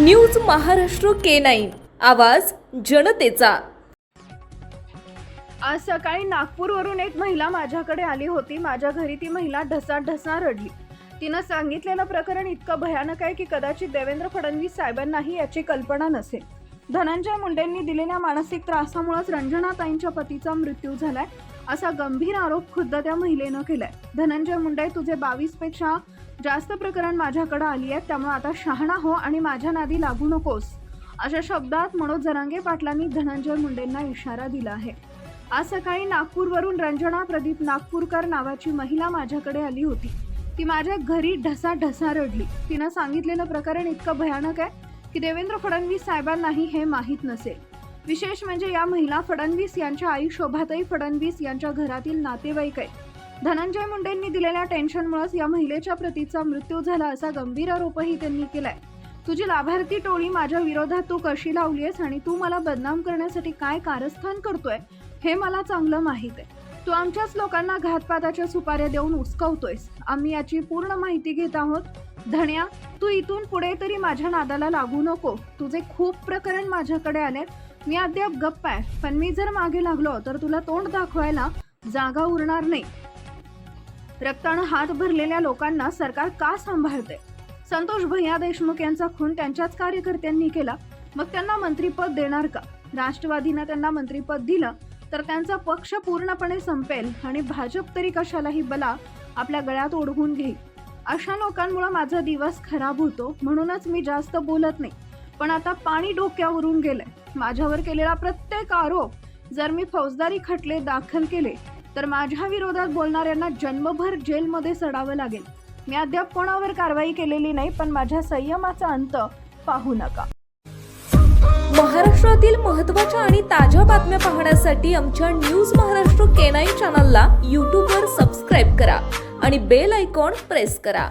News Maharashtra K9 आवाज जनतेचा। आज सकाळी नागपूरवरून एक महिला माझ्याकडे आली होती। माझ्या घरी ती महिला ढसाढसा रडली। तिनं सांगितलेलं प्रकरण इतकं भयानक आहे की कदाचित देवेंद्र फडणवीस साहेबांनाही याची कल्पना नसेल। धनंजय मुंडेंनी दिलेल्या मानसिक त्रासामुळेच रंजनाताईंच्या पतीचा मृत्यू झालाय, असा गंभीर आरोप खुद्द त्या महिलेनं केलाय। धनंजय मुंडे, तुझे 22 पेक्षा जास्त प्रकरण माझ्याकडे आली आहेत, त्यामुळे आता शहाणा हो आणि माझ्या नादी लागू नकोस, अशा शब्दात मनोज जरांगे पाटलांनी धनंजय मुंडेंना इशारा दिला आहे। आज सकाळी नागपूरवरून रंजना प्रदीप नागपूरकर नावाची महिला माझ्याकडे आली होती। ती माझ्या घरी ढसाढसा रडली। तिनं सांगितलेलं प्रकरण इतकं भयानक आहे की देवेंद्र फडणवीस साहेबांनाही हे माहीत नसेल। विशेष म्हणजे या महिला फडणवीस यांच्या आई शोभाताई फडणवीस यांच्या घरातील नातेवाईक आहेत। धनंजय मुंडेंनी दिलेल्या टेन्शनमुळेच या महिलेच्या पतीचा मृत्यू झाला, असा गंभीर आरोपही त्यांनी केलाय। तुझी लाभार्थी टोळी माझ्या विरोधात तू कशी लावलीयस आणि तू मला बदनाम करण्यासाठी काय कारस्थान करतोय हे मला चांगलं माहित आहे। तू आमच्याच लोकांना घातपाताच्या सुपाऱ्या देऊन उस्कवतोयस। आम्ही याची पूर्ण माहिती घेत आहोत। धन्या, तू इथून पुढे तरी माझ्या नादाला लागू नको। तुझे खूप प्रकरण माझ्याकडे आलेत, मी अद्याप गप्प आहे, पण मी जर मागे लागलो तर तुला तोंड दाखवायला जागा उरणार नाही। रक्तानं हात भरलेल्या लोकांना सरकार का सांभाळते? संतोष भैया देशमुख यांचा खून त्यांच्याच कार्यकर्त्यांनी केला, मग त्यांना मंत्रिपद देणार का? राष्ट्रवादीनं त्यांना मंत्रिपद दिलं तर त्यांचा पक्ष पूर्णपणे संपेल आणि भाजप तरी कशालाही बला आपल्या गळ्यात ओढवून घेईल। अशा लोकांमुळे माझा दिवस खराब होतो, म्हणूनच मी जास्त बोलत नाही। पण आता पाणी डोक्यावरून गेलंय। माझ्यावर केलेला प्रत्येक आरोप जर मी फौजदारी खटले दाखल केले तर माझ्या विरोधात बोलणाऱ्यांना जन्मभर जेलमध्ये सडावं लागेल। मी अद्याप कोणावर कारवाई केलेली नाही, पण माझ्या संयमाचा अंत पाहू नका। महाराष्ट्रातील महत्त्वाच्या आणि ताज्या बातम्या पाहण्यासाठी आमच्या न्यूज महाराष्ट्र K9 चॅनलला YouTube वर सबस्क्राइब करा आणि बेल आयकॉन प्रेस करा।